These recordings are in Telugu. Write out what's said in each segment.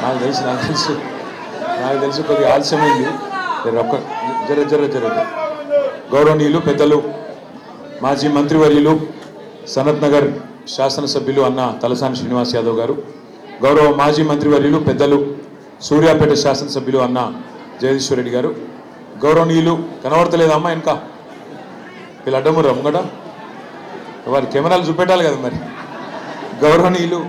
నాకు తెలుసు కొద్దిగా ఆలస్యమైంది. జర గౌరవనీయులు పెద్దలు మాజీ మంత్రివర్యులు సనత్ నగర్ శాసనసభ్యులు అన్న తలసాని శ్రీనివాస్ యాదవ్ గారు, గౌరవ మాజీ మంత్రివర్యులు పెద్దలు సూర్యాపేట శాసనసభ్యులు అన్న జగదీశ్వర్ రెడ్డి గారు, గౌరవనీయులు కనబడతలేదమ్మా ఇంకా వీళ్ళు అడ్డమురు అమ్మగడ వారి కెమెరాలు చూపెట్టాలి కదా మరి, గౌరవనీయులు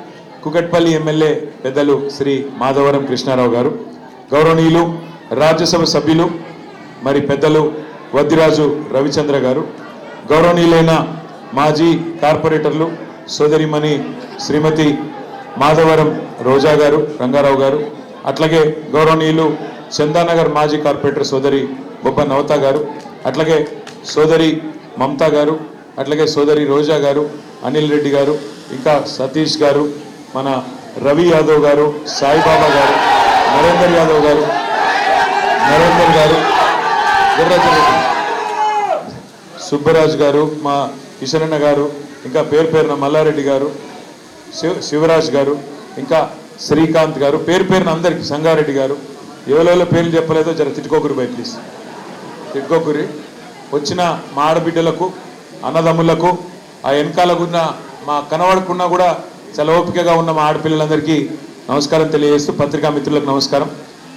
కుకట్పల్లి ఎమ్మెల్యే పెద్దలు శ్రీ మాధవరం కృష్ణారావు గారు, గౌరవనీయులు రాజ్యసభ సభ్యులు మరి పెద్దలు వద్దిరాజు రవిచంద్ర గారు, గౌరవనీయులైన మాజీ కార్పొరేటర్లు సోదరిమణి శ్రీమతి మాధవరం రోజా గారు, రంగారావు గారు, అట్లాగే గౌరవనీయులు చందానగర్ మాజీ కార్పొరేటర్ సోదరి బొబ్బ నవత గారు, అట్లాగే సోదరి మమతా గారు, అట్లాగే సోదరి రోజా గారు, అనిల్ రెడ్డి గారు, ఇంకా సతీష్ గారు, మన రవి యాదవ్ గారు, సాయిబాబా గారు, నరేందర్ యాదవ్ గారు, నరేందర్ గారు, సుబ్బరాజ్ గారు, మా కిషనన్న గారు, ఇంకా పేరున మల్లారెడ్డి గారు, శివరాజ్ గారు, ఇంకా శ్రీకాంత్ గారు, పేరున అందరికి, సంగారెడ్డి గారు, ఎవరెవరో పేర్లు చెప్పలేదో జర తిట్టుకోకురి బై ప్లీజ్, తిట్టుకోకురి. వచ్చిన మా ఆడబిడ్డలకు అన్నదమ్ములకు ఆ వెనకాలకున్న మా కనబడకున్నా కూడా చాలా ఓపికగా ఉన్న మా ఆడపిల్లలందరికీ నమస్కారం తెలియజేస్తూ పత్రికా మిత్రులకు నమస్కారం.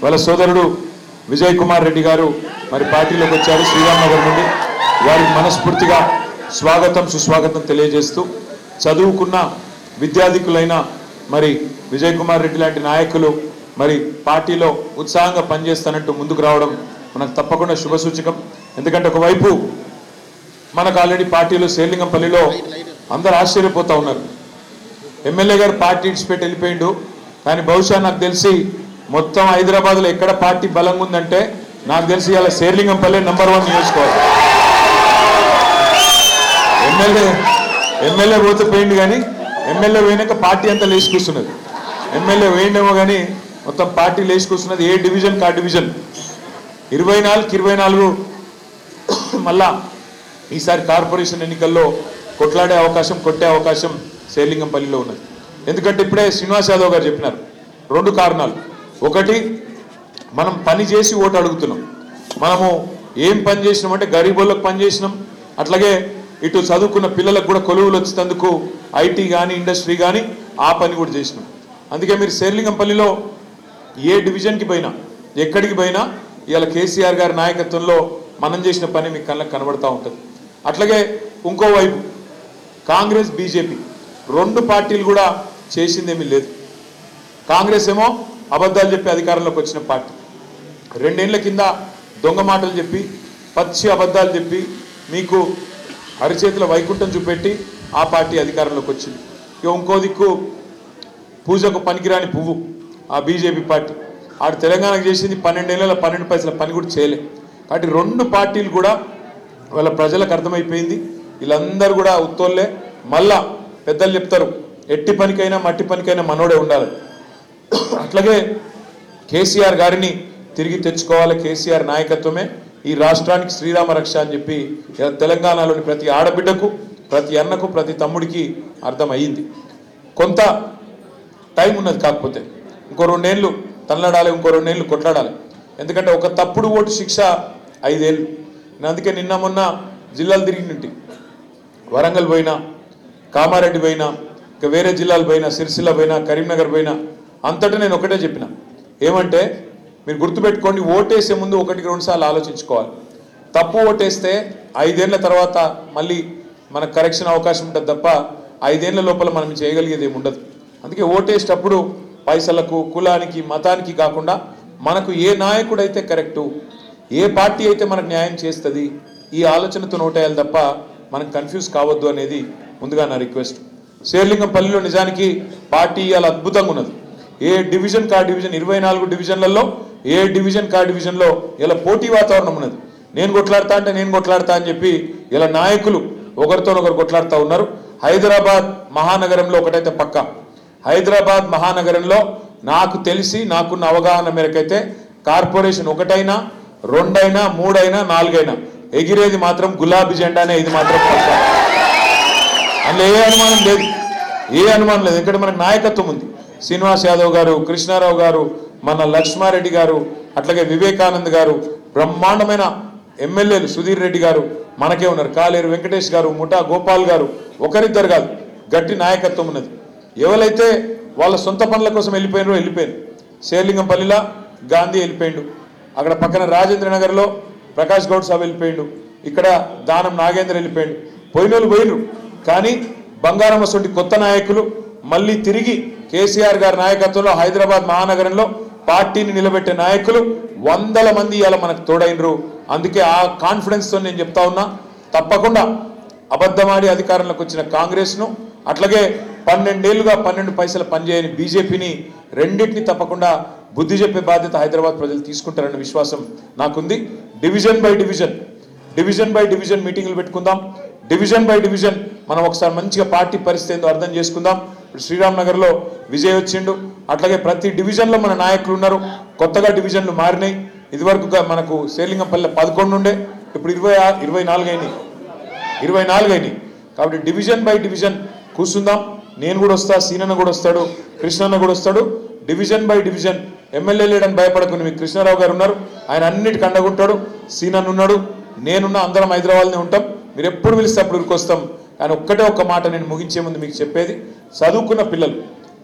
వాళ్ళ సోదరుడు విజయ్ కుమార్ రెడ్డి గారు మరి పార్టీలోకి వచ్చారు శ్రీరామ్ నగర్ నుండి, వారికి మనస్ఫూర్తిగా స్వాగతం సుస్వాగతం తెలియజేస్తూ చదువుకున్న విద్యాధికులైన మరి విజయ్ కుమార్ రెడ్డి లాంటి నాయకులు మరి పార్టీలో ఉత్సాహంగా పనిచేస్తానంటూ ముందుకు రావడం మనకు తప్పకుండా శుభసూచకం. ఎందుకంటే ఒకవైపు మనకు ఆల్రెడీ పార్టీలో శేర్లింగంపల్లిలో అందరు ఆశ్చర్యపోతూ ఉన్నారు, ఎమ్మెల్యే గారు పార్టీ ఇడిచిపెట్టి వెళ్ళిపోయిండు, కానీ బహుశా నాకు తెలిసి మొత్తం హైదరాబాద్లో ఎక్కడ పార్టీ బలంగా ఉందంటే నాకు తెలిసి ఇలా శేర్లింగంపల్లి నంబర్ 1 నియోజకవర్గం. ఎమ్మెల్యే పోతే పోయింది, కానీ ఎమ్మెల్యే పోయినాక పార్టీ అంతా లేచి కూర్చున్నది. ఎమ్మెల్యే వేయండేమో కానీ మొత్తం పార్టీ లేచి కూర్చున్నది. ఏ డివిజన్ కా డివిజన్ 24కి 24 మళ్ళా ఈసారి కార్పొరేషన్ ఎన్నికల్లో కొట్లాడే అవకాశం, కొట్టే అవకాశం శేర్లింగంపల్లిలో ఉన్నది. ఎందుకంటే ఇప్పుడే శ్రీనివాస్ యాదవ్ గారు చెప్పినారు 2 కారణాలు. ఒకటి, మనం పని చేసి ఓటు అడుగుతున్నాం. మనము ఏం పని చేసినామంటే గరీబోళ్ళకు పని చేసినాం, అట్లాగే ఇటు చదువుకున్న పిల్లలకు కూడా కొలువులు వచ్చేందుకు ఐటీ కానీ ఇండస్ట్రీ కానీ ఆ పని కూడా చేసినాం. అందుకే మీరు శేర్లింగంపల్లిలో ఏ డివిజన్కి పోయినా ఎక్కడికి పోయినా ఇవాళ కేసీఆర్ గారి నాయకత్వంలో మనం చేసిన పని మీకు కళ్ళకు కనబడతా ఉంటుంది. అట్లాగే ఇంకోవైపు కాంగ్రెస్ బీజేపీ 2 పార్టీలు కూడా చేసిందేమీ లేదు. కాంగ్రెస్ ఏమో అబద్ధాలు చెప్పి అధికారంలోకి వచ్చిన పార్టీ, 2 ఏళ్ల కింద దొంగ మాటలు చెప్పి పచ్చి అబద్ధాలు చెప్పి మీకు అరిచేతుల వైకుంఠం చూపెట్టి ఆ పార్టీ అధికారంలోకి వచ్చింది. ఇక ఇంకో దిక్కు పూజకు పనికిరాని పువ్వు ఆ బీజేపీ పార్టీ, ఆడు తెలంగాణకు చేసింది 12 ఏళ్ళ 12 పైసల పని కూడా చేయలే. కాబట్టి 2 పార్టీలు కూడా వాళ్ళ ప్రజలకు అర్థమైపోయింది, వీళ్ళందరూ కూడా ఉత్తోళ్ళే. మళ్ళా పెద్దలు చెప్తారు, ఎట్టి పనికైనా మట్టి పనికైనా మనోడే ఉండాలి. అట్లాగే కేసీఆర్ గారిని తిరిగి తెచ్చుకోవాలి, కేసీఆర్ నాయకత్వమే ఈ రాష్ట్రానికి శ్రీరామ రక్ష అని చెప్పి తెలంగాణలోని ప్రతి ఆడబిడ్డకు, ప్రతి అన్నకు, ప్రతి తమ్ముడికి అర్థమయ్యింది. కొంత టైం ఉన్నది, కాకపోతే ఇంకో 2 ఏళ్ళు తనలాడాలి, ఇంకో 2 ఏళ్ళు కొట్లాడాలి. ఎందుకంటే ఒక తప్పుడు ఓటు శిక్ష 5 ఏళ్ళు. అందుకే నిన్న మొన్న జిల్లాలు తిరిగినట్టు వరంగల్ పోయినా, కామారెడ్డి పోయినా, ఇంకా వేరే జిల్లాలు పోయినా, సిరిసిల్ల పోయినా, కరీంనగర్ పోయినా, అంతటా నేను ఒకటే చెప్పిన, ఏమంటే మీరు గుర్తుపెట్టుకోండి, ఓటేసే ముందు 1-2 సార్లు ఆలోచించుకోవాలి. తప్పు ఓటేస్తే 5 ఏళ్ల తర్వాత మళ్ళీ మనకు కరెక్షన్ అవకాశం ఉంటుంది తప్ప 5 ఏళ్ల లోపల మనం చేయగలిగేది ఏమి ఉండదు. అందుకే ఓటేసేటప్పుడు పైసలకు, కులానికి, మతానికి కాకుండా మనకు ఏ నాయకుడు అయితే కరెక్టు, ఏ పార్టీ అయితే మనకు న్యాయం చేస్తుంది, ఈ ఆలోచనతో ఓటేయాలి తప్ప మనం కన్ఫ్యూజ్ కావద్దు అనేది ముందుగా నా రిక్వెస్ట్. శేర్లింగంపల్లిలో నిజానికి పార్టీ ఇవాళ అద్భుతంగా ఉన్నది. ఏ డివిజన్ కా డివిజన్ 24 డివిజన్లలో ఏ డివిజన్ కా డివిజన్లో ఇలా పోటీ వాతావరణం ఉన్నది. నేను కొట్లాడతా అంటే నేను కొట్లాడతా అని చెప్పి ఇలా నాయకులు ఒకరితోనొకరు కొట్లాడుతూ ఉన్నారు. హైదరాబాద్ మహానగరంలో ఒకటైతే పక్క, హైదరాబాద్ మహానగరంలో నాకు తెలిసి నాకున్న అవగాహన మేరకైతే కార్పొరేషన్ 1 అయినా 2 అయినా 3 అయినా 4 అయినా ఎగిరేది మాత్రం గులాబీ జెండానే. ఇది మాత్రం అందులో ఏ అనుమానం లేదు. ఎందుకంటే మనకు నాయకత్వం ఉంది. శ్రీనివాస్ యాదవ్ గారు, కృష్ణారావు గారు, మన లక్ష్మారెడ్డి గారు, అట్లాగే వివేకానంద్ గారు, బ్రహ్మాండమైన ఎమ్మెల్యేలు సుధీర్ రెడ్డి గారు మనకే ఉన్నారు, కాలేరు వెంకటేష్ గారు, ముఠా గోపాల్ గారు, ఒకరిద్దరు కాదు, గట్టి నాయకత్వం ఉన్నది. ఎవరైతే వాళ్ళ సొంత పనుల కోసం వెళ్ళిపోయారు. శేర్లింగంపల్లిలో గాంధీ వెళ్ళిపోయిండు, అక్కడ పక్కన రాజేంద్ర నగర్లో ప్రకాష్ గౌడ్ సాబ్ వెళ్ళిపోయిండు, ఇక్కడ దానం నాగేంద్ర వెళ్ళిపోయిండు. పోయినోళ్ళు పోయినరు, కానీ బంగారమ్మ సొంటి కొత్త నాయకులు మళ్ళీ తిరిగి కేసీఆర్ గారి నాయకత్వంలో హైదరాబాద్ మహానగరంలో పార్టీని నిలబెట్టే నాయకులు వందల మంది ఇవాళ మనకు తోడైనరు. అందుకే ఆ కాన్ఫిడెన్స్తో నేను చెప్తా ఉన్నా, తప్పకుండా అబద్ధమాడి అధికారంలోకి వచ్చిన కాంగ్రెస్ను, అట్లాగే 12 ఏళ్లుగా 12 పైసలు పనిచేయని బీజేపీని, రెండింటిని తప్పకుండా బుద్ధి చెప్పే బాధ్యత హైదరాబాద్ ప్రజలు తీసుకుంటారన్న విశ్వాసం నాకుంది. డివిజన్ బై డివిజన్ మీటింగులు పెట్టుకుందాం. డివిజన్ బై డివిజన్ మనం ఒకసారి మంచిగా పార్టీ పరిస్థితి ఏందో అర్థం చేసుకుందాం. ఇప్పుడు శ్రీరామ్ నగర్లో విజయ్ వచ్చిండు, అట్లాగే ప్రతి డివిజన్లో మన నాయకులు ఉన్నారు. కొత్తగా డివిజన్లు మారినాయి. ఇదివరకు మనకు శేర్లింగంపల్లి 11 ఉండే, ఇప్పుడు 24 అయినాయి. కాబట్టి డివిజన్ బై డివిజన్ కూర్చుందాం. నేను కూడా వస్తా, సీనన్న కూడా వస్తాడు, కృష్ణన్న కూడా వస్తాడు. డివిజన్ బై డివిజన్ ఎమ్మెల్యే లేడని భయపడకుండా మీకు కృష్ణారావు గారు ఉన్నారు, ఆయన అన్నిటికి అండగుంటాడు. సీనన్న ఉన్నాడు, నేనున్నా, అందరం హైదరాబాద్నే ఉంటాం. మీరు ఎప్పుడు పిలిస్తే అప్పుడు వస్తాం. కానీ ఒక్క మాట నేను ముగించే ముందు మీకు చెప్పేది, చదువుకున్న పిల్లలు,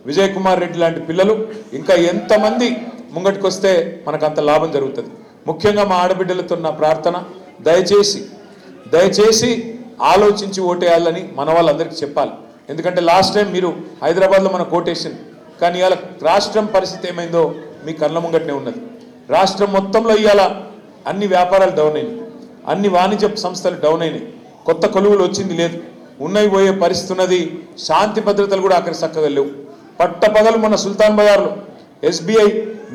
విజయ్ కుమార్ రెడ్డి లాంటి పిల్లలు ఇంకా ఎంతమంది ముంగటికి వస్తే మనకు అంత లాభం జరుగుతుంది. ముఖ్యంగా మా ఆడబిడ్డలతో నా ప్రార్థన, దయచేసి ఆలోచించి ఓటేయాలని మన వాళ్ళందరికీ చెప్పాలి. ఎందుకంటే లాస్ట్ టైం మీరు హైదరాబాద్లో మన కోటేషన్, కానీ ఇవాళ రాష్ట్రం పరిస్థితి ఏమైందో మీ కళ్ళ ముంగటనే ఉన్నది. రాష్ట్రం మొత్తంలో ఇవాళ అన్ని వ్యాపారాలు డౌన్ అయినాయి, అన్ని వాణిజ్య సంస్థలు డౌన్ అయినాయి, కొత్త కొలువులు వచ్చింది లేదు, ఉన్నవి పోయే పరిస్థితి ఉన్నది. శాంతి భద్రతలు కూడా అక్కడ చక్కగా లేవు. పట్టపగలు మొన్న సుల్తాన్ బజార్లో SBI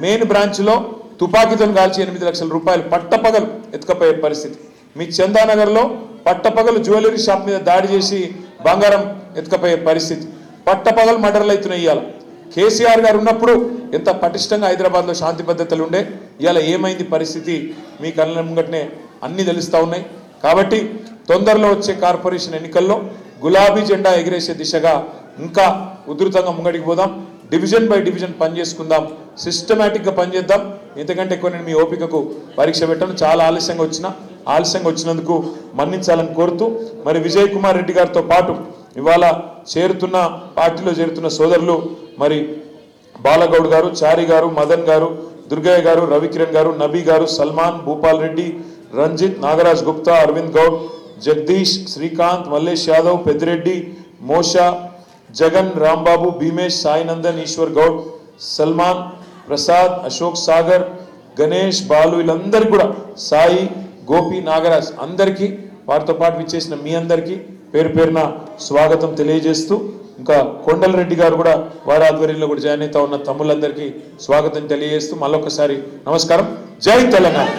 మెయిన్ బ్రాంచ్లో తుపాకీతో కాల్చి 8 లక్షల రూపాయలు పట్టపగలు ఎత్తుకపోయే పరిస్థితి. మీ చందానగర్లో పట్టపగలు జ్యువెలరీ షాప్ మీద దాడి చేసి బంగారం ఎత్తుకపోయే పరిస్థితి. పట్టపగలు మర్డర్లు అవుతున్నాయి. ఇవాళ కేసీఆర్ గారు ఉన్నప్పుడు ఎంత పటిష్టంగా హైదరాబాద్లో శాంతి భద్రతలు ఉండే, ఇవాళ ఏమైంది పరిస్థితి మీ కళ్ళ ముంగటనే అన్నీ తెలుస్తూ ఉన్నాయి. కాబట్టి తొందరలో వచ్చే కార్పొరేషన్ ఎన్నికల్లో గులాబీ జెండా ఎగిరేసే దిశగా ఇంకా ఉధృతంగా ముంగడికి పోదాం. డివిజన్ బై డివిజన్ పనిచేసుకుందాం, సిస్టమేటిక్గా పనిచేద్దాం. ఇంతకంటే ఎక్కువ నేను మీ ఓపికకు పరీక్ష పెట్టాను. చాలా ఆలస్యంగా వచ్చినందుకు మన్నించాలని కోరుతూ, మరి విజయ్ కుమార్ రెడ్డి గారితో పాటు ఇవాళ పార్టీలో చేరుతున్న సోదరులు మరి బాలగౌడ్ గారు, చారి గారు, మదన్ గారు, దుర్గయ్య గారు, రవికిరణ్ గారు, నబీ గారు, సల్మాన్, భూపాల్ రెడ్డి, రంజిత్, నాగరాజ్ గుప్తా, అరవింద్ గౌడ్, జగదీష్, శ్రీకాంత్, మల్లేష్ యాదవ్, పెద్దిరెడ్డి, మోషా, జగన్, రాంబాబు, భీమేష్, సాయినందన్, ఈశ్వర్ గౌడ్, సల్మాన్, ప్రసాద్, అశోక్ సాగర్, గణేష్, బాలు, వీళ్ళందరికీ కూడా, సాయి, గోపి, నాగరాజ్, అందరికీ, వారితో పాటు విచ్చేసిన మీ అందరికీ పేరు పేరున స్వాగతం తెలియజేస్తూ, ఇంకా కొండలరెడ్డి గారు కూడా వారి ఆధ్వర్యంలో కూడా జాయిన్ అవుతా ఉన్న తమ్ముళ్ళందరికీ స్వాగతం తెలియజేస్తూ మళ్ళొకసారి నమస్కారం. జై తెలంగాణ.